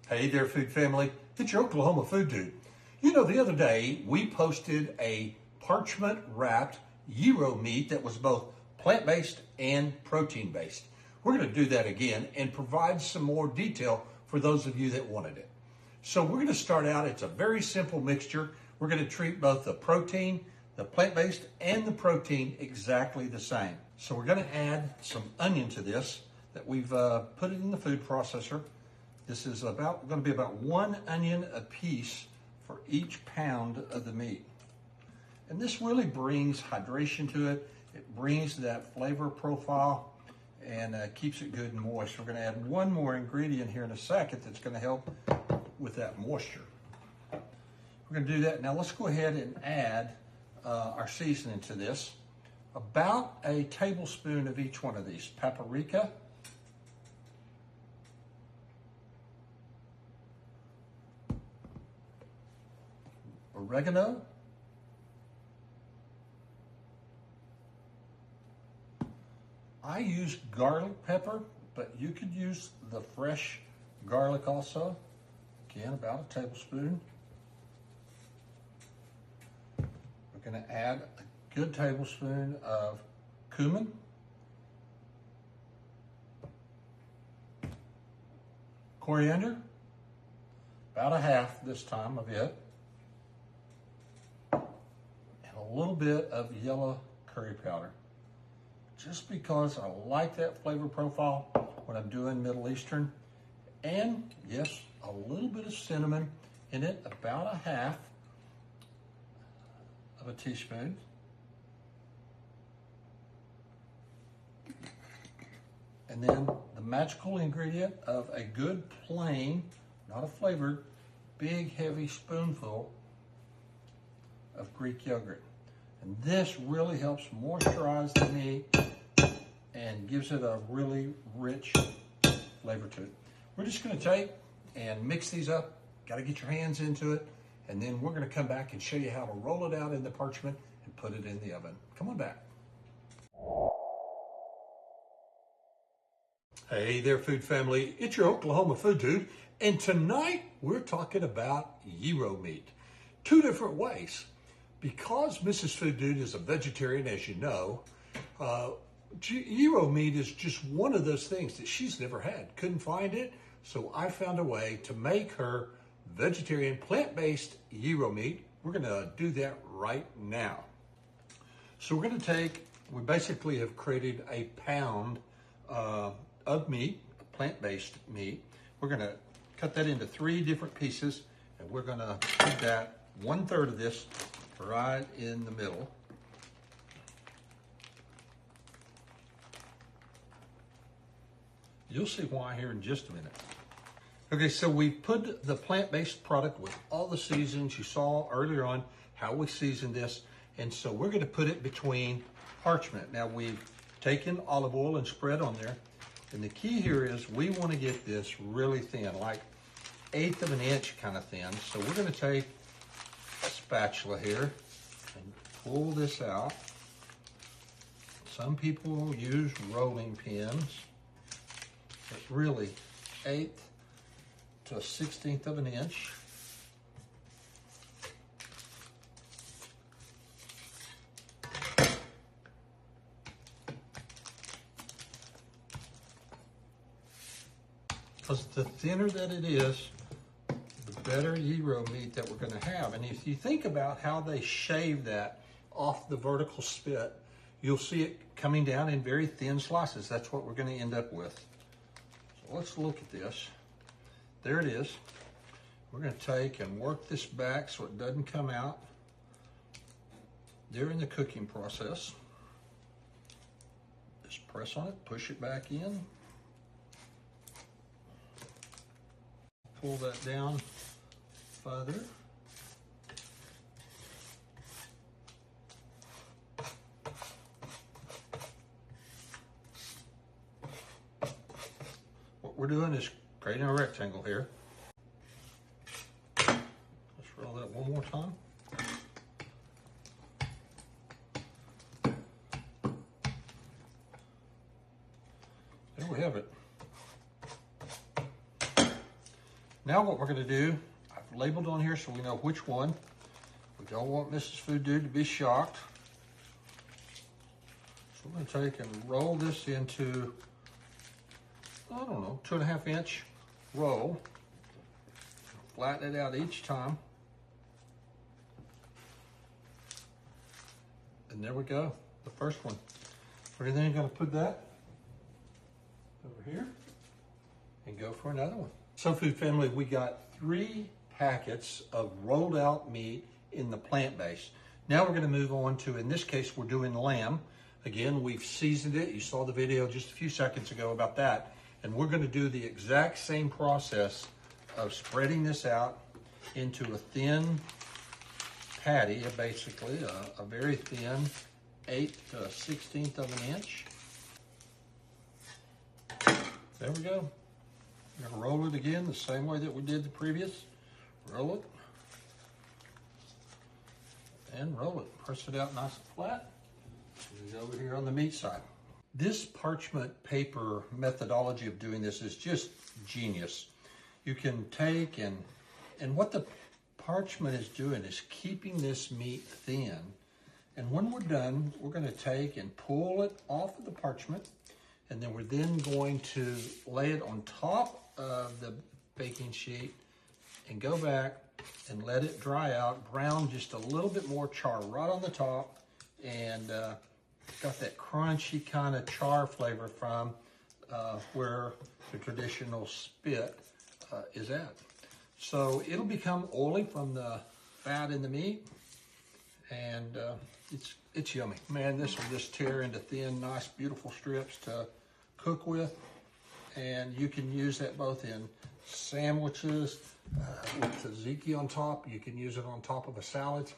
Hey there, food family. It's your Oklahoma food dude. You know, the other day we posted a parchment wrapped gyro meat that was both plant-based and protein-based. We're going to do that again and provide some more detail for those of you that wanted it. So we're going to start out, it's a very simple mixture. We're going to treat both the protein, the plant-based, and the protein exactly the same. So we're going to add some onion to this that we've put it in the food processor. This is going to be about 1 onion a piece for each pound of the meat. And this really brings hydration to it. It brings that flavor profile and keeps it good and moist. We're going to add one more ingredient here in a second that's going to help with that moisture. We're going to do that. Now let's go ahead and add our seasoning to this. About a tablespoon of each one of these. Paprika, oregano, I use garlic pepper, but you could use the fresh garlic also. Again, about a tablespoon. We're going to add a good tablespoon of cumin. Coriander, about a half this time of it. And a little bit of yellow curry powder. Just because I like that flavor profile when I'm doing Middle Eastern. And yes, a little bit of cinnamon in it, about a half of a teaspoon. And then the magical ingredient of a good plain, not a flavored, big heavy spoonful of Greek yogurt. And this really helps moisturize the meat and gives it a really rich flavor to it. We're just going to take and mix these up. Got to get your hands into it. And then we're going to come back and show you how to roll it out in the parchment and put it in the oven. Come on back. Hey there, food family. It's your Oklahoma food dude. And tonight we're talking about gyro meat. 2 different ways. Because Mrs. Food Dude is a vegetarian, as you know, gyro meat is just one of those things that she's never had. Couldn't find it, so I found a way to make her vegetarian, plant-based gyro meat. We're going to do that right now. So we're going to we basically have created a pound of meat, plant-based meat. We're going to cut that into 3 different pieces, and we're going to put that 1/3 of this right in the middle. You'll see why here in just a minute. Okay, so we put the plant-based product with all the seasons. You saw earlier on how we seasoned this. And so we're going to put it between parchment. Now we've taken olive oil and spread on there. And the key here is we want to get this really thin, like 1/8 of an inch kind of thin. So we're going to take a spatula here and pull this out. Some people use rolling pins, but really 1/8 to 1/16 of an inch. Because the thinner that it is, the better gyro meat that we're going to have. And if you think about how they shave that off the vertical spit, you'll see it coming down in very thin slices. That's what we're going to end up with. So let's look at this. There it is. We're going to take and work this back so it doesn't come out during the cooking process. Just press on it, push it back in. Pull that down further. What we're doing is creating a rectangle here. Let's roll that one more time. There we have it. Now what we're gonna do, I've labeled on here so we know which one. We don't want Mrs. Food Dude to be shocked. So we're gonna take and roll this into, I don't know, 2.5 inch roll. Flatten it out each time. And there we go, the first one. We're then gonna put that over here and go for another one. So Food Family, we got 3 packets of rolled out meat in the plant-based. Now we're gonna move on to, in this case, we're doing lamb. Again, we've seasoned it. You saw the video just a few seconds ago about that. And we're gonna do the exact same process of spreading this out into a thin patty, basically a very thin 1/8 to 1/16 of an inch. There we go. We're gonna roll it again the same way that we did the previous. Roll it and roll it. Press it out nice and flat. And over here on the meat side. This parchment paper methodology of doing this is just genius. You can take and what the parchment is doing is keeping this meat thin. And when we're done, we're gonna take and pull it off of the parchment, and then we're then going to lay it on top of the baking sheet and go back and let it dry out, brown just a little bit more char right on the top, and got that crunchy kind of char flavor from where the traditional spit is at. So it'll become oily from the fat in the meat, and it's yummy. Man, this will just tear into thin, nice, beautiful strips to cook with, and you can use that both in sandwiches with tzatziki on top. You can use it on top of a salad.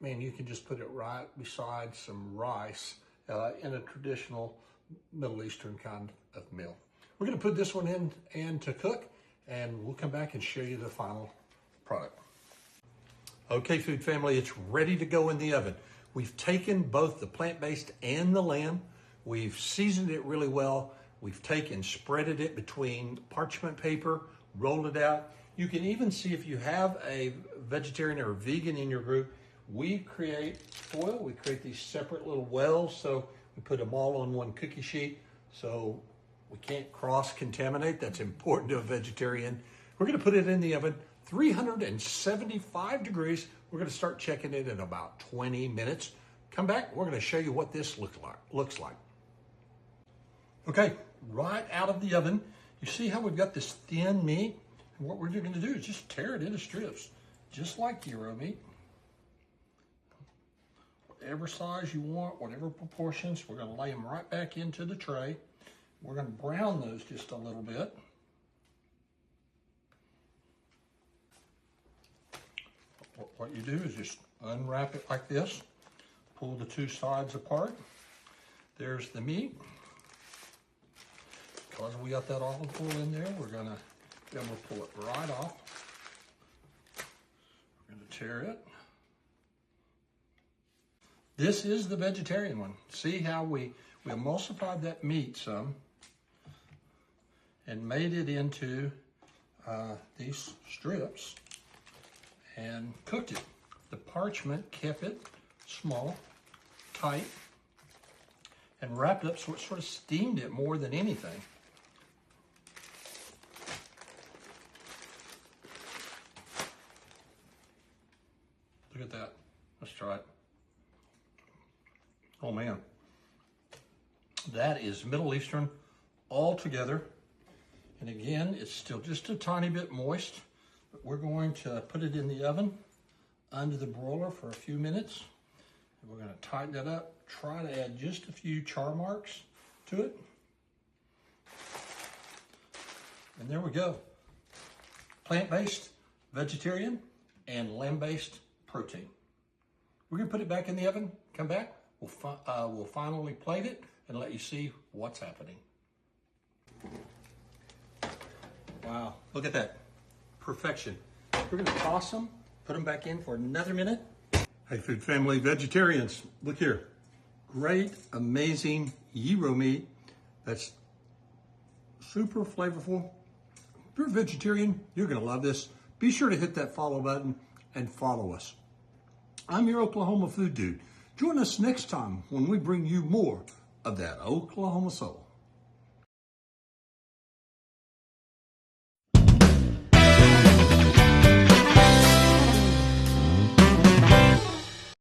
Man, you can just put it right beside some rice in a traditional Middle Eastern kind of meal. We're gonna put this one in and to cook, and we'll come back and show you the final product. Okay, Food Family, it's ready to go in the oven. We've taken both the plant-based and the lamb. We've seasoned it really well. We've taken, spreaded it between parchment paper, rolled it out. You can even see if you have a vegetarian or a vegan in your group, we create foil. We create these separate little wells, so we put them all on one cookie sheet, so we can't cross-contaminate. That's important to a vegetarian. We're gonna put it in the oven, 375 degrees. We're gonna start checking it in about 20 minutes. Come back, we're gonna show you what this looks like. Okay, right out of the oven, you see how we've got this thin meat? And what we're gonna do is just tear it into strips, just like gyro meat. Whatever size you want, whatever proportions, we're gonna lay them right back into the tray. We're gonna brown those just a little bit. What you do is just unwrap it like this, pull the 2 sides apart. There's the meat. Because we got that olive oil in there, we're gonna be able to pull it right off. We're gonna tear it. This is the vegetarian one. See how we emulsified that meat some and made it into these strips and cooked it. The parchment kept it small, tight, and wrapped up so it sort of steamed it more than anything. Look at that. Let's try it. Oh man, that is Middle Eastern all together. And again, it's still just a tiny bit moist, but we're going to put it in the oven under the broiler for a few minutes. And we're gonna tighten that up, try to add just a few char marks to it. And there we go. Plant-based, vegetarian, and lamb-based protein. We're gonna put it back in the oven, come back, we'll finally plate it and let you see what's happening. Wow, look at that, perfection. We're gonna toss them, put them back in for another minute. Hey Food Family, vegetarians, look here. Great, amazing gyro meat that's super flavorful, If you're a vegetarian, you're going to love this. Be sure to hit that follow button and follow us. I'm your Oklahoma food dude. Join us next time when we bring you more of that Oklahoma soul.